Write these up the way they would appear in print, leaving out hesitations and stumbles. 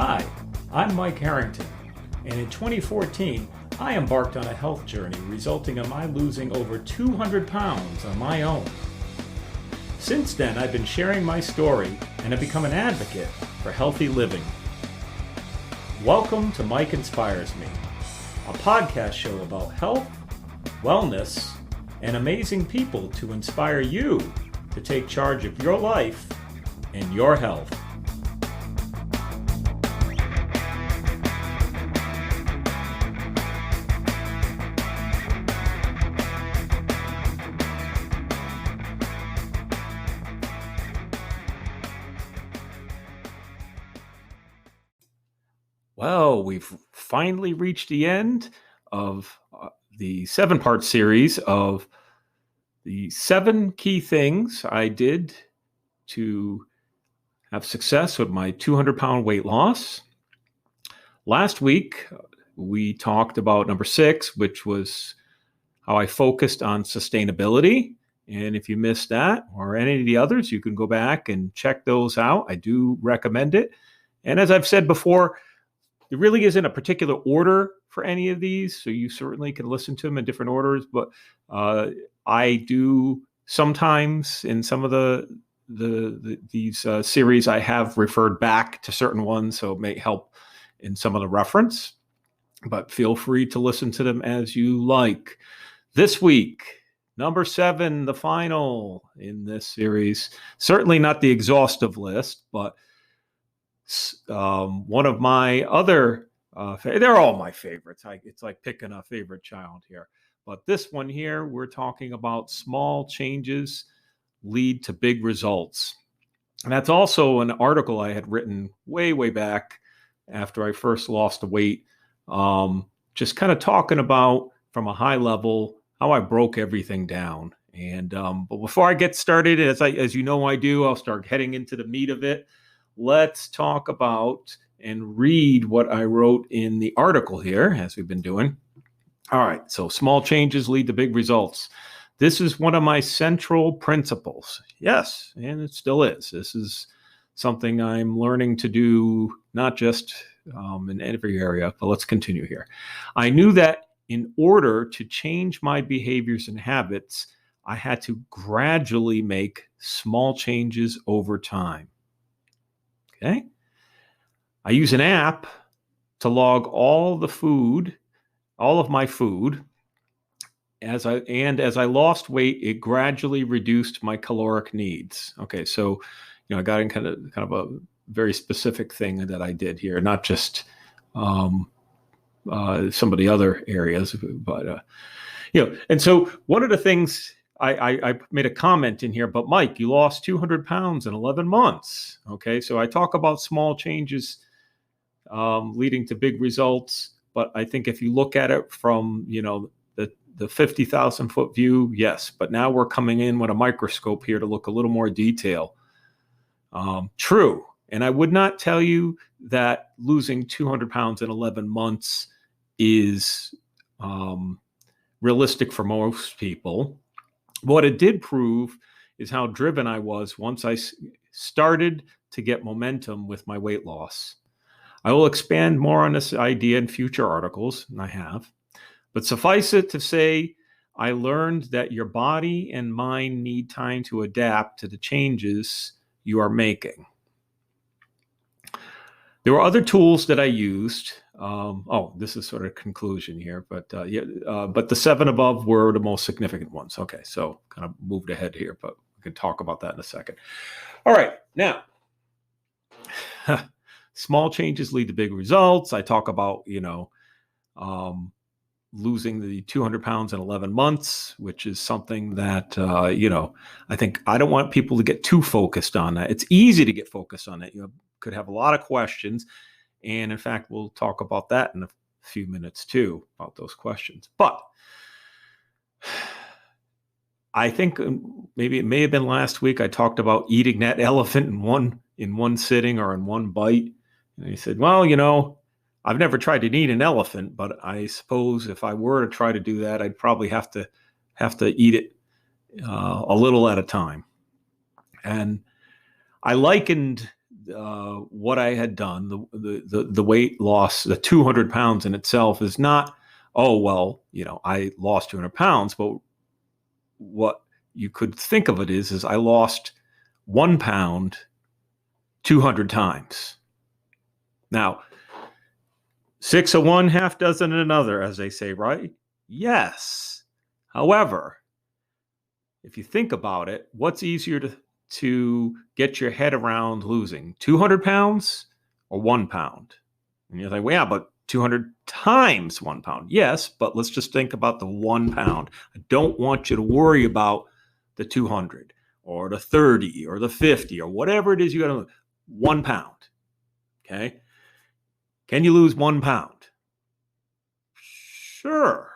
Hi, I'm Mike Harrington, and in 2014, I embarked on a health journey resulting in my losing over 200 pounds on my own. Since then, I've been sharing my story and have become an advocate for healthy living. Welcome to Mike Inspires Me, a podcast show about health, wellness, and amazing people to inspire you to take charge of your life and your health. Well, we've finally reached the end of the 7-part series of the 7 key things I did to have success with my 200-pound weight loss. Last week, we talked about number 6, which was how I focused on sustainability. And if you missed that or any of the others, you can go back and check those out. I do recommend it. And as I've said before, there really isn't a particular order for any of these, so you certainly can listen to them in different orders. But I do sometimes in some of these series, I have referred back to certain ones, so it may help in some of the reference. But feel free to listen to them as you like. This week, number 7, the final in this series. Certainly not the exhaustive list, but one of my other, they're all my favorites. It's like picking a favorite child here. But this one here, we're talking about small changes lead to big results. And that's also an article I had written way, way back after I first lost the weight. Just kind of talking about from a high level how I broke everything down. And but before I get started, as you know I do, I'll start heading into the meat of it. Let's talk about and read what I wrote in the article here, as we've been doing. All right, so small changes lead to big results. This is one of my central principles. Yes, and it still is. This is something I'm learning to do, not just in every area, but let's continue here. I knew that in order to change my behaviors and habits, I had to gradually make small changes over time. Okay. I use an app to log all of my food. As I lost weight, it gradually reduced my caloric needs. Okay, so I got in kind of a very specific thing that I did here, not just some of the other areas, but and so one of the things. I made a comment in here, but Mike, you lost 200 pounds in 11 months. Okay, so I talk about small changes leading to big results, but I think if you look at it from, the 50,000 foot view, yes, but now we're coming in with a microscope here to look a little more detail. True, and I would not tell you that losing 200 pounds in 11 months is realistic for most people. What it did prove is how driven I was once I started to get momentum with my weight loss. I will expand more on this idea in future articles, and I have. But suffice it to say, I learned that your body and mind need time to adapt to the changes you are making. There were other tools that I used. This is sort of a conclusion here, but the 7 above were the most significant ones. Okay, so kind of moved ahead here, but we can talk about that in a second. All right, now, small changes lead to big results. I talk about, losing the 200 pounds in 11 months, which is something that, I think I don't want people to get too focused on that. It's easy to get focused on that. You could have a lot of questions. And in fact, we'll talk about that in a few minutes too, about those questions. But I think maybe it may have been last week I talked about eating that elephant in one sitting or in one bite. And he said, well, I've never tried to eat an elephant, but I suppose if I were to try to do that, I'd probably have to eat it a little at a time. And I likened what I had done, the weight loss, the 200 pounds in itself is not, oh, well, I lost 200 pounds, but what you could think of it is I lost 1 pound 200 times. Now, 6 of one, half dozen of another, as they say, right? Yes. However, if you think about it, what's easier to get your head around losing? 200 pounds or 1 pound? And you're like, well, yeah, but 200 times 1 pound. Yes, but let's just think about the 1 pound. I don't want you to worry about the 200 or the 30 or the 50 or whatever it is you got to lose. 1 pound. Okay. Can you lose 1 pound? Sure.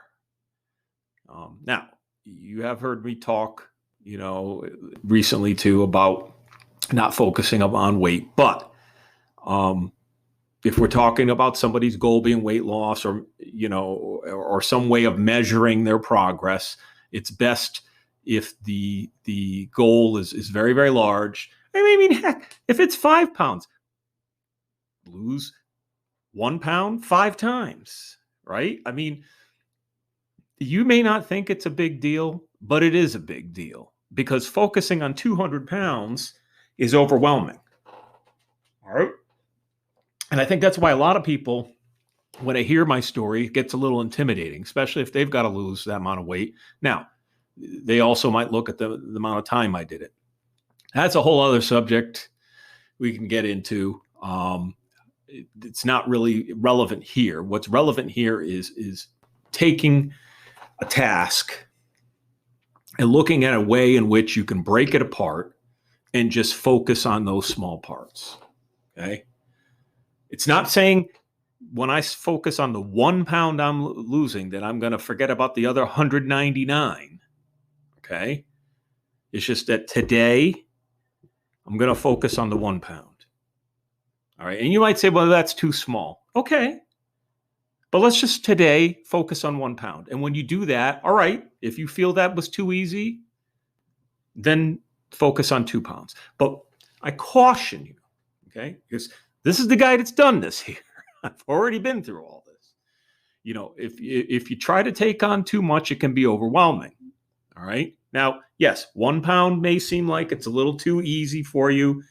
Now, you have heard me talk, recently too about not focusing on weight, but if we're talking about somebody's goal being weight loss or, or some way of measuring their progress, it's best if the goal is very, very large. I mean, heck, if it's 5 pounds, lose 1 pound 5 times, right? I mean, you may not think it's a big deal, but it is a big deal because focusing on 200 pounds is overwhelming. All right. And I think that's why a lot of people, when I hear my story, it gets a little intimidating, especially if they've got to lose that amount of weight. Now, they also might look at the amount of time I did it. That's a whole other subject we can get into. It's not really relevant here. What's relevant here is taking a task and looking at a way in which you can break it apart and just focus on those small parts. Okay. It's not saying when I focus on the 1 pound I'm losing that I'm going to forget about the other 199. Okay. It's just that today I'm going to focus on the 1 pound. All right. And you might say, well, that's too small. Okay. But let's just today focus on 1 pound. And when you do that, all right, if you feel that was too easy, then focus on 2 pounds. But I caution you, okay, because this is the guy that's done this here. I've already been through all this. If you try to take on too much, it can be overwhelming. All right. Now, yes, 1 pound may seem like it's a little too easy for you,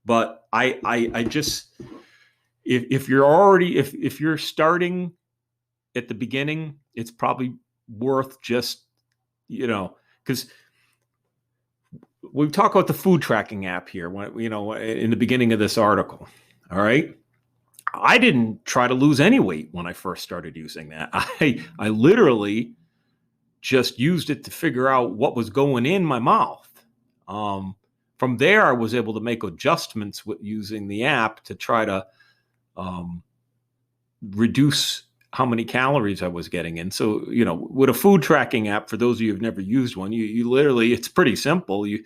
but I just, if you're starting at the beginning, it's probably worth just, because we talk about the food tracking app here, in the beginning of this article. All right. I didn't try to lose any weight when I first started using that. I literally just used it to figure out what was going in my mouth. From there, I was able to make adjustments with using the app to try to reduce how many calories I was getting in. So, with a food tracking app, for those of you who've never used one, you literally, it's pretty simple. You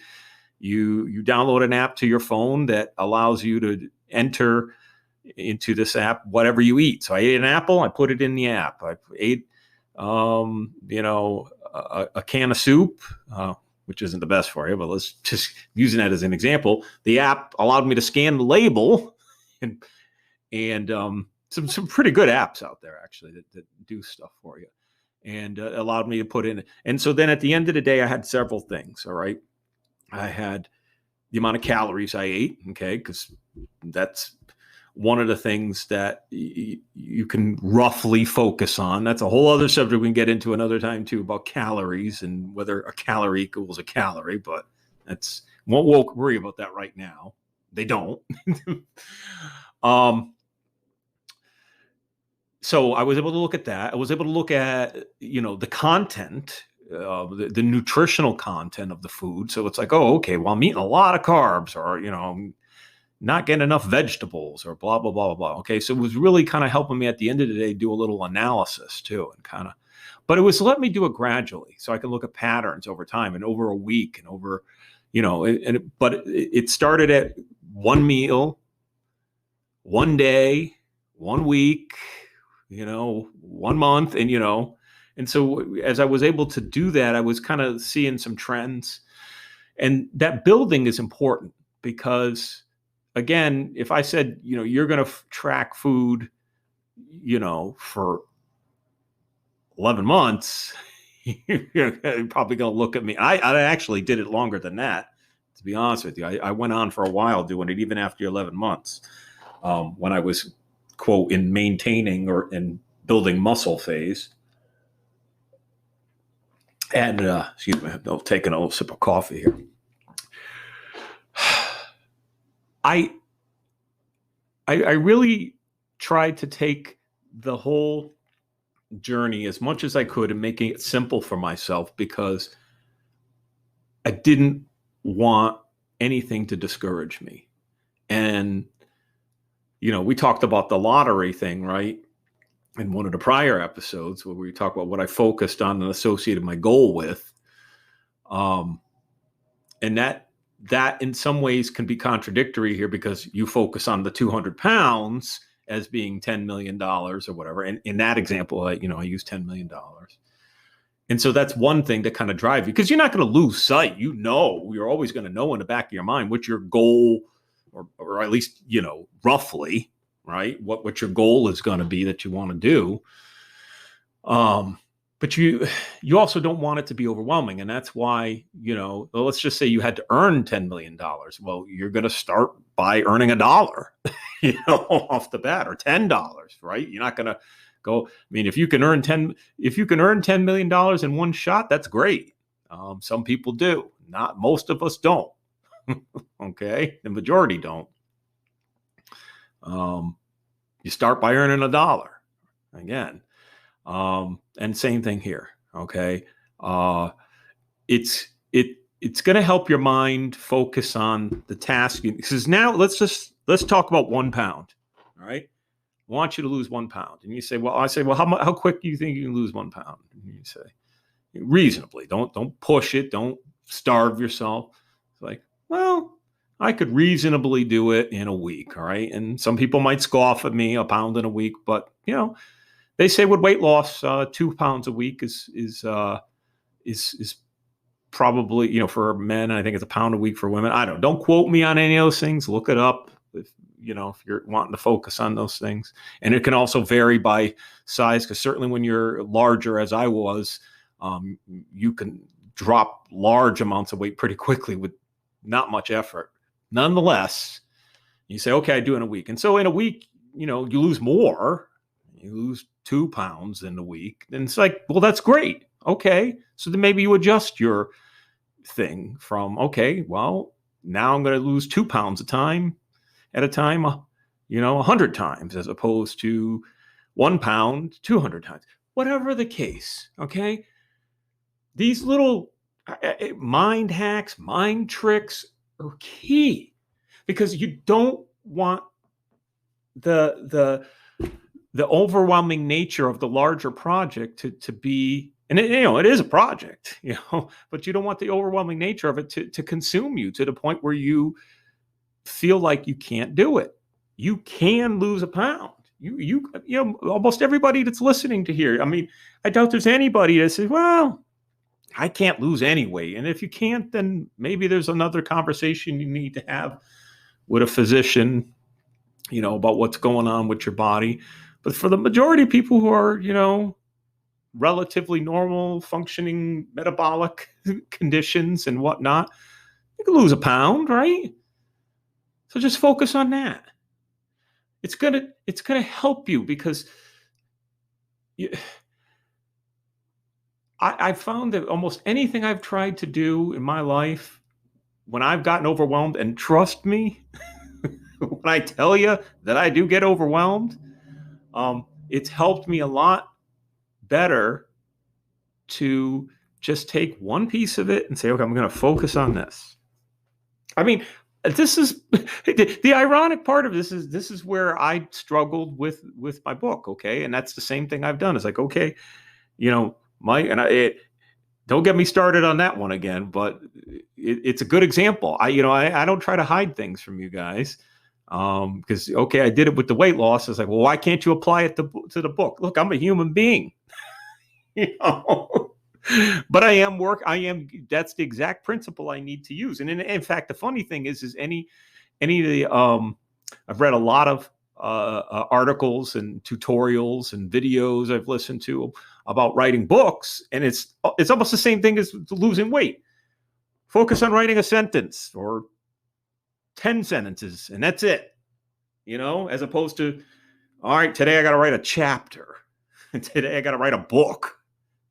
download an app to your phone that allows you to enter into this app whatever you eat. So I ate an apple, I put it in the app. I ate, a can of soup, which isn't the best for you, but let's just using that as an example. The app allowed me to scan the label and some pretty good apps out there actually that do stuff for you, and allowed me to put in. And so then at the end of the day, I had several things. All right. I had the amount of calories I ate. Okay. Because that's one of the things that you can roughly focus on. That's a whole other subject we can get into another time too, about calories and whether a calorie equals a calorie, but won't worry about that right now. They don't. So I was able to look at that. I was able to look at, the content, the nutritional content of the food. So it's like, oh, okay, well, I'm eating a lot of carbs, or, I'm not getting enough vegetables, or blah, blah, blah, blah, blah. Okay. So it was really kind of helping me at the end of the day do a little analysis too, and but it was let me do it gradually so I can look at patterns over time and over a week and over, but it started at one meal, one day, 1 week, 1 month. And so as I was able to do that, I was kind of seeing some trends, and that building is important because, again, if I said, you're going to track food, for 11 months, you're probably going to look at me. I actually did it longer than that, to be honest with you. I went on for a while doing it, even after 11 months, when I was, quote, in maintaining or in building muscle phase. And excuse me, I'll take a little sip of coffee here. I really tried to take the whole journey as much as I could and making it simple for myself, because I didn't want anything to discourage me. And, we talked about the lottery thing, right? In one of the prior episodes where we talked about what I focused on and associated my goal with. And that in some ways can be contradictory here, because you focus on the 200 pounds as being $10 million or whatever. And in that example, I use $10 million. And so that's one thing to kind of drive you, because you're not going to lose sight. You're always going to know in the back of your mind what your goal, or at least, roughly, right, what your goal is going to be that you want to do. But you also don't want it to be overwhelming. And that's why, let's just say you had to earn $10 million. Well, you're going to start by earning $1, off the bat, or $10, right? You're not going to go. I mean, if you can earn $10 million in one shot, that's great. Some people do. Most of us don't. Okay. The majority don't. You start by earning $1 again. And same thing here. Okay. It's going to help your mind focus on the task. Because now let's talk about 1 pound. All right. I want you to lose 1 pound. And you say, well, how quick do you think you can lose 1 pound? And you say, reasonably. Don't push it. Don't starve yourself. It's like, well, I could reasonably do it in a week. All right. And some people might scoff at me, 1 pound in a week, but they say with weight loss, 2 pounds a week is probably, for men. I think it's 1 pound a week for women. Don't quote me on any of those things. Look it up if you're wanting to focus on those things. And it can also vary by size, because certainly when you're larger, as I was, you can drop large amounts of weight pretty quickly with not much effort. Nonetheless, you say, okay, I do it in a week. And so in a week, you lose more. You lose 2 pounds in a week. And it's like, well, that's great. Okay. So then maybe you adjust your thing from, okay, well, now I'm going to lose 2 pounds at a time, 100 times, as opposed to 1 pound, 200 times, whatever the case. Okay. These little mind hacks, mind tricks are key, because you don't want the overwhelming nature of the larger project to be, and it is a project, but you don't want the overwhelming nature of it to consume you to the point where you feel like you can't do it. You can lose 1 pound. Almost everybody that's listening to here. I mean, I doubt there's anybody that says, well, I can't lose any weight. And if you can't, then maybe there's another conversation you need to have with a physician, about what's going on with your body. But for the majority of people who are, relatively normal functioning metabolic conditions and whatnot, you can lose 1 pound, right? So just focus on that. It's gonna help you, because I found that almost anything I've tried to do in my life, when I've gotten overwhelmed, and trust me, when I tell you that I do get overwhelmed, it's helped me a lot better to just take one piece of it and say, okay, I'm going to focus on this. I mean, this is the ironic part of this is where I struggled with my book. Okay. And that's the same thing I've done. It's like, okay, Mike, and don't get me started on that one again, but it's a good example. I don't try to hide things from you guys. Because, okay, I did it with the weight loss. It's like, well, why can't you apply it to the book? Look, I'm a human being, but that's the exact principle I need to use. And in fact, the funny thing is any of the I've read a lot of articles and tutorials and videos I've listened to about writing books, and it's almost the same thing as losing weight. Focus on writing a sentence or 10 sentences, and that's it. As opposed to, all right, today I got to write a chapter. Today I got to write a book.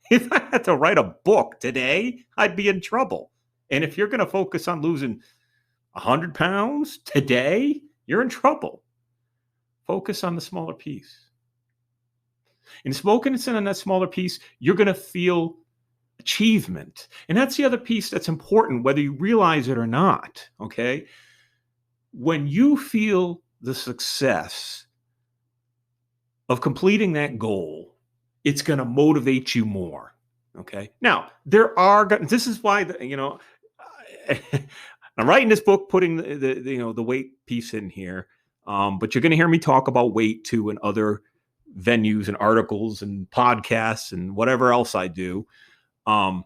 If I had to write a book today, I'd be in trouble. And if you're going to focus on losing 100 pounds today, you're in trouble. Focus on the smaller piece. In focusing on that smaller piece, you're going to feel achievement. And that's the other piece that's important, whether you realize it or not, okay? When you feel the success of completing that goal, it's going to motivate you more, okay? Now, this is why, I'm writing this book, putting the weight piece in here, but you're going to hear me talk about weight too in other venues and articles and podcasts and whatever else I do. But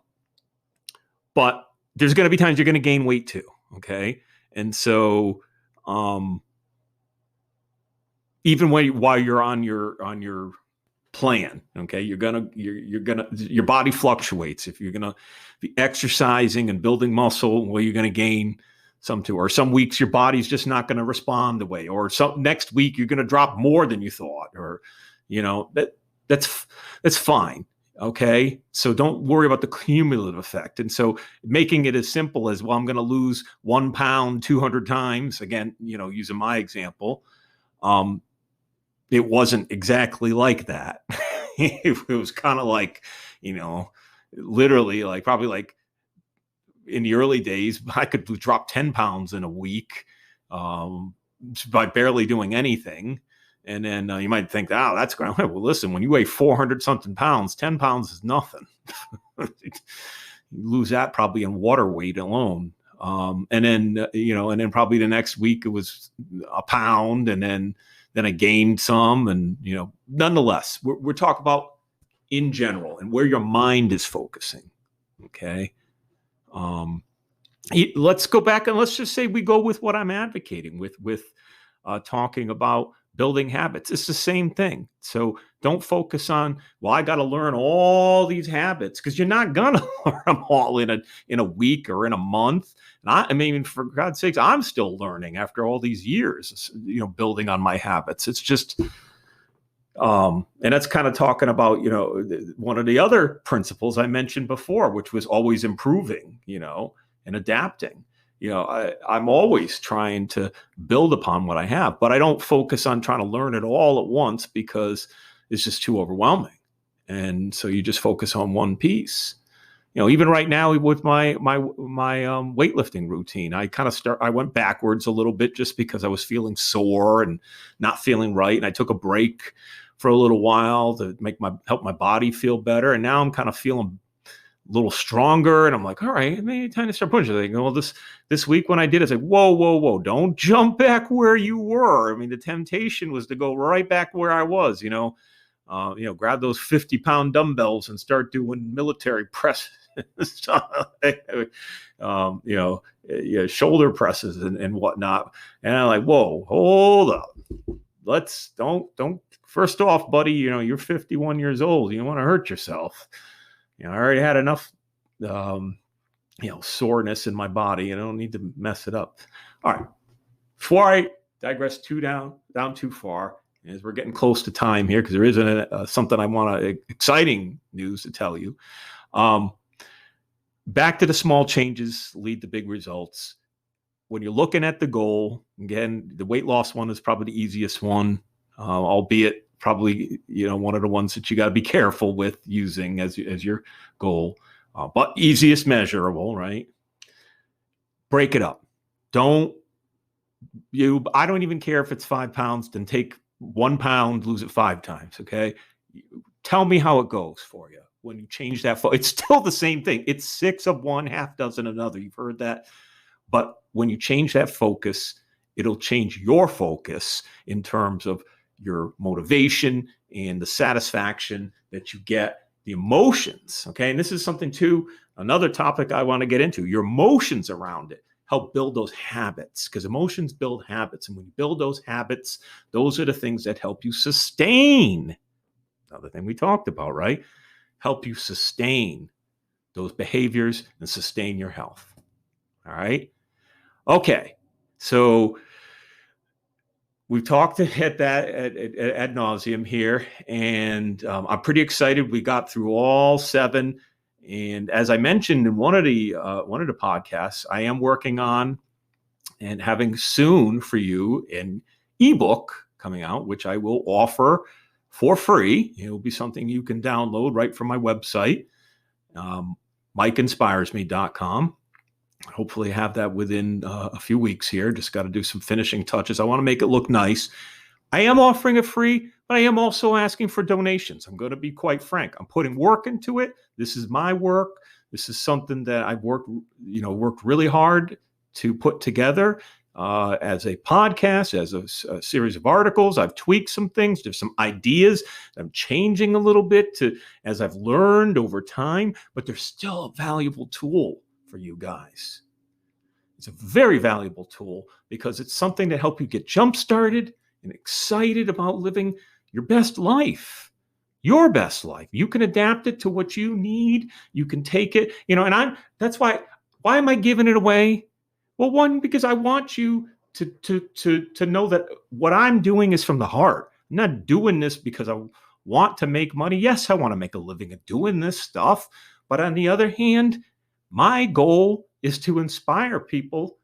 there's going to be times you're going to gain weight too. Okay. And so, even while you're on your plan, okay, your body fluctuates. If you're going to be exercising and building muscle, well, you're going to gain some too, or some weeks your body's just not going to respond the way, or next week you're going to drop more than you thought, or, that's fine. Okay. So don't worry about the cumulative effect. And so making it as simple as, well, I'm going to lose 1 pound 200 times, again, using my example, it wasn't exactly like that. It was kind of like, literally like, probably like in the early days, I could drop 10 pounds in a week, by barely doing anything. And then you might think, oh, that's great. Well, listen, when you weigh 400 something pounds, 10 pounds is nothing. You lose that probably in water weight alone. And then probably the next week it was a pound, and then I gained some. And, nonetheless, we're talking about in general and where your mind is focusing. Okay. Let's go back and let's just say we go with what I'm advocating with talking about building habits. It's the same thing. So don't focus on, well, I got to learn all these habits, because you're not going to learn them all in a week or in a month. And I mean, for God's sakes, I'm still learning after all these years, building on my habits. It's just, and that's kind of talking about, one of the other principles I mentioned before, which was always improving, and adapting. I'm always trying to build upon what I have, but I don't focus on trying to learn it all at once, because it's just too overwhelming. And so you just focus on one piece. Even right now with my weightlifting routine, I went backwards a little bit just because I was feeling sore and not feeling right. And I took a break for a little while to help my body feel better. And now I'm kind of feeling a little stronger, and I'm like, all right, maybe time to start pushing. Like, well, this week when I did, it's like, whoa, don't jump back where you were. I mean, the temptation was to go right back where I was, grab those 50-pound dumbbells and start doing military presses, shoulder presses and whatnot. And I'm like, whoa, hold up. Don't, first off, buddy, you're 51 years old. You don't want to hurt yourself. I already had enough, soreness in my body, and I don't need to mess it up. All right. Before I digress down too far, as we're getting close to time here, because there is something I want exciting news to tell you. Back to the small changes lead to big results. When you're looking at the goal, again, the weight loss one is probably the easiest one, albeit probably, one of the ones that you got to be careful with using as your goal, but easiest measurable, right? Break it up. I don't even care if it's 5 pounds, then take 1 pound, lose it 5 times. Okay. Tell me how it goes for you when you change that. It's still the same thing. It's 6 of one, half dozen another. You've heard that. But when you change that focus, it'll change your focus in terms of your motivation and the satisfaction that you get, the emotions. Okay. And this is something too, another topic I want to get into, your emotions around it help build those habits, because emotions build habits. And when you build those habits, those are the things that help you sustain. Another thing we talked about, right? Help you sustain those behaviors and sustain your health. All right. Okay. So we've talked at that ad nauseum here, and I'm pretty excited. We got through all 7, and as I mentioned in one of the podcasts, I am working on and having soon for you an ebook coming out, which I will offer for free. It will be something you can download right from my website, MikeInspiresMe.com. Hopefully have that within a few weeks here. Just got to do some finishing touches. I want to make it look nice. I am offering it free, but I am also asking for donations. I'm going to be quite frank. I'm putting work into it. This is my work. This is something that I've worked really hard to put together as a podcast, as a series of articles. I've tweaked some things. There's some ideas I'm changing a little bit as I've learned over time, but there's still a valuable tool for you guys. It's a very valuable tool because it's something to help you get jump-started and excited about living your best life. Your best life. You can adapt it to what you need. You can take it, and that's why am I giving it away? Well, one, because I want you to know that what I'm doing is from the heart. I'm not doing this because I want to make money. Yes, I want to make a living at doing this stuff. But on the other hand, my goal is to inspire people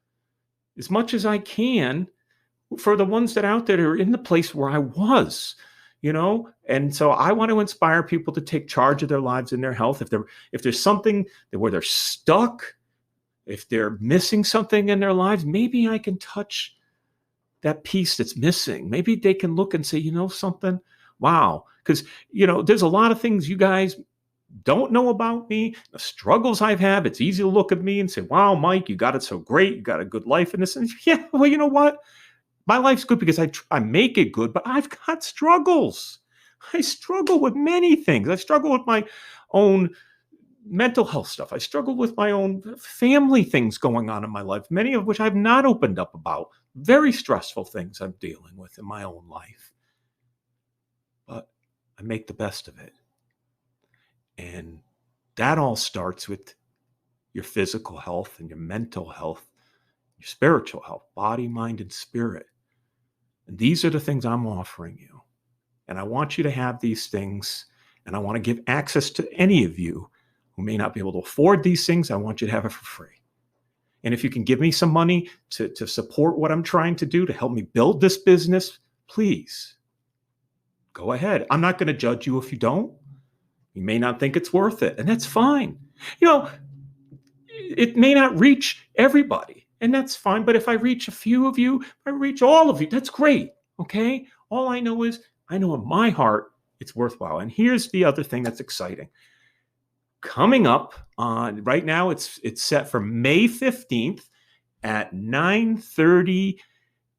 as much as I can for the ones that out there that are in the place where I was, and so I want to inspire people to take charge of their lives and their health. If there's something where they're stuck, if they're missing something in their lives, maybe I can touch that piece that's missing. Maybe they can look and say, something, wow. Because, there's a lot of things you guys don't know about me, the struggles I've had. It's easy to look at me and say, wow, Mike, you got it so great. You got a good life in this. And yeah, well, you know what? My life's good because I make it good, but I've got struggles. I struggle with many things. I struggle with my own mental health stuff. I struggle with my own family things going on in my life, many of which I've not opened up about. Very stressful things I'm dealing with in my own life. But I make the best of it. And that all starts with your physical health and your mental health, your spiritual health, body, mind, and spirit. And these are the things I'm offering you. And I want you to have these things. And I want to give access to any of you who may not be able to afford these things. I want you to have it for free. And if you can give me some money to support what I'm trying to do, to help me build this business, please go ahead. I'm not going to judge you if you don't. You may not think it's worth it, and that's fine. It may not reach everybody, and that's fine. But if I reach a few of you, if I reach all of you, that's great. Okay? All I know is I know in my heart it's worthwhile. And here's the other thing that's exciting. Coming up on right now, it's set for May 15th at 9:30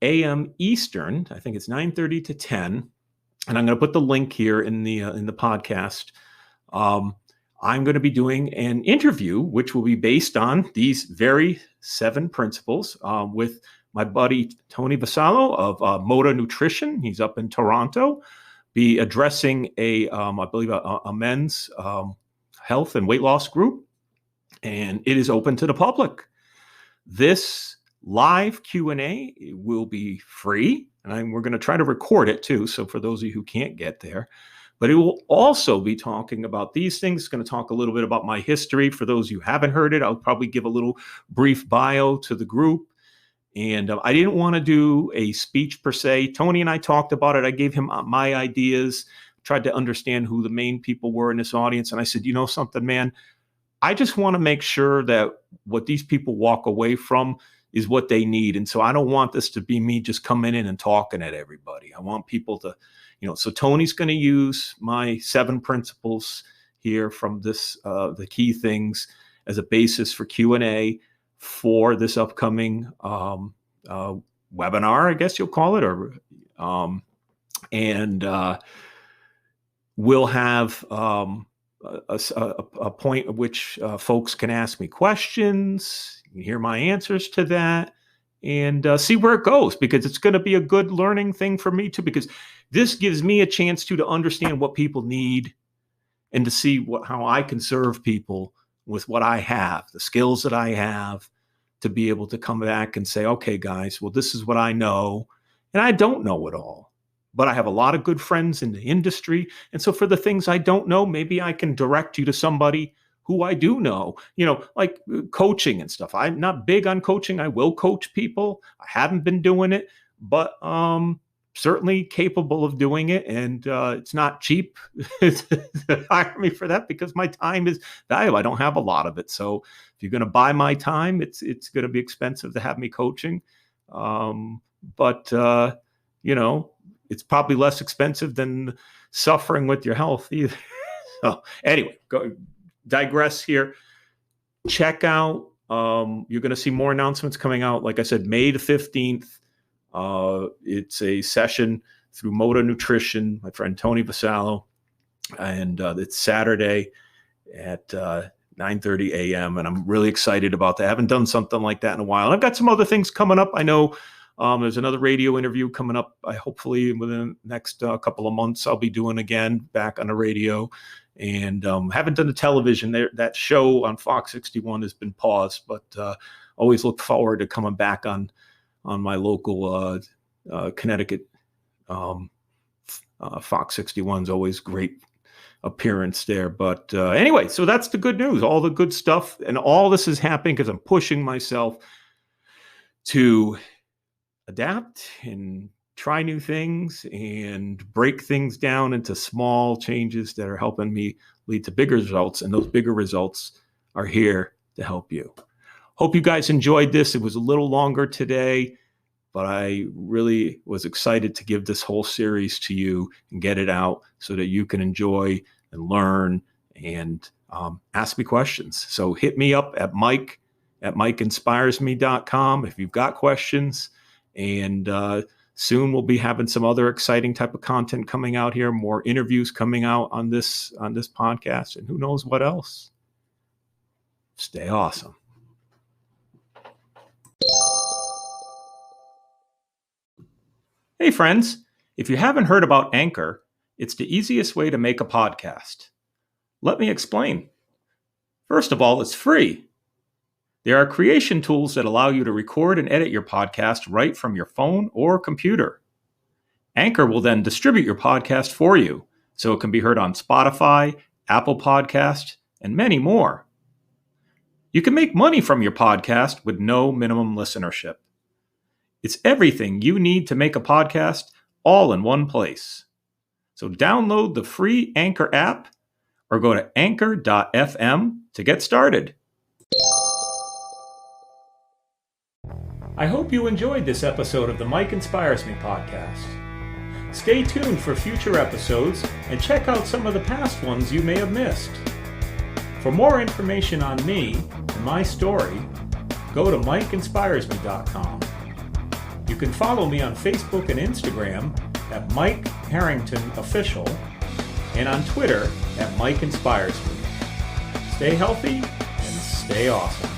a.m. Eastern. I think it's 9:30 to 10. And I'm going to put the link here in the podcast. I'm going to be doing an interview, which will be based on these very 7 principles with my buddy Tony Vasallo of Moda Nutrition. He's up in Toronto. Be addressing I believe a men's health and weight loss group, and it is open to the public. This live Q&A will be free, and we're going to try to record it too. So for those of you who can't get there, but it will also be talking about these things. It's going to talk a little bit about my history. For those of you who haven't heard it, I'll probably give a little brief bio to the group. And I didn't want to do a speech per se. Tony and I talked about it. I gave him my ideas, tried to understand who the main people were in this audience. And I said, something, man, I just want to make sure that what these people walk away from is what they need. And so I don't want this to be me just coming in and talking at everybody. I want people to, so Tony's going to use my 7 principles here from this, the key things as a basis for Q&A for this upcoming webinar, I guess you'll call it, or and we'll have a point at which folks can ask me questions, you hear my answers to that, and see where it goes, because it's going to be a good learning thing for me too, because this gives me a chance to understand what people need and to see how I can serve people with what I have, the skills that I have, to be able to come back and say, okay, guys, well, this is what I know, and I don't know it all, but I have a lot of good friends in the industry. And so for the things I don't know, maybe I can direct you to somebody who I do know, like coaching and stuff. I'm not big on coaching. I will coach people. I haven't been doing it, but certainly capable of doing it. And it's not cheap to hire me for that, because my time is valuable. I don't have a lot of it. So if you're going to buy my time, it's going to be expensive to have me coaching. But it's probably less expensive than suffering with your health either. So anyway, digress here. Check out, you're going to see more announcements coming out. Like I said, May the 15th, it's a session through Moda Nutrition, my friend Tony Vasallo, and it's Saturday at 9:30 a.m. And I'm really excited about that. I haven't done something like that in a while. And I've got some other things coming up. I know there's another radio interview coming up. Hopefully within the next couple of months, I'll be doing again back on the radio. And haven't done the television. That show on Fox 61 has been paused, but always look forward to coming back on my local Connecticut. Fox 61 is always great appearance there. But anyway, so that's the good news, all the good stuff. And all this is happening because I'm pushing myself to adapt and try new things and break things down into small changes that are helping me lead to bigger results. And those bigger results are here to help you. Hope you guys enjoyed this. It was a little longer today, but I really was excited to give this whole series to you and get it out so that you can enjoy and learn and ask me questions. So hit me up at mike@mikeinspiresme.com if you've got questions. And soon we'll be having some other exciting type of content coming out here, more interviews coming out on this podcast, and who knows what else. Stay awesome. Hey friends, if you haven't heard about Anchor, it's the easiest way to make a podcast. Let me explain. First of all, it's free. There are creation tools that allow you to record and edit your podcast right from your phone or computer. Anchor will then distribute your podcast for you, so it can be heard on Spotify, Apple Podcast, and many more. You can make money from your podcast with no minimum listenership. It's everything you need to make a podcast all in one place. So download the free Anchor app or go to anchor.fm to get started. I hope you enjoyed this episode of the Mike Inspires Me podcast. Stay tuned for future episodes and check out some of the past ones you may have missed. For more information on me and my story, go to mikeinspiresme.com. You can follow me on Facebook and Instagram at Mike Harrington Official and on Twitter at Mike Inspires Me. Stay healthy and stay awesome.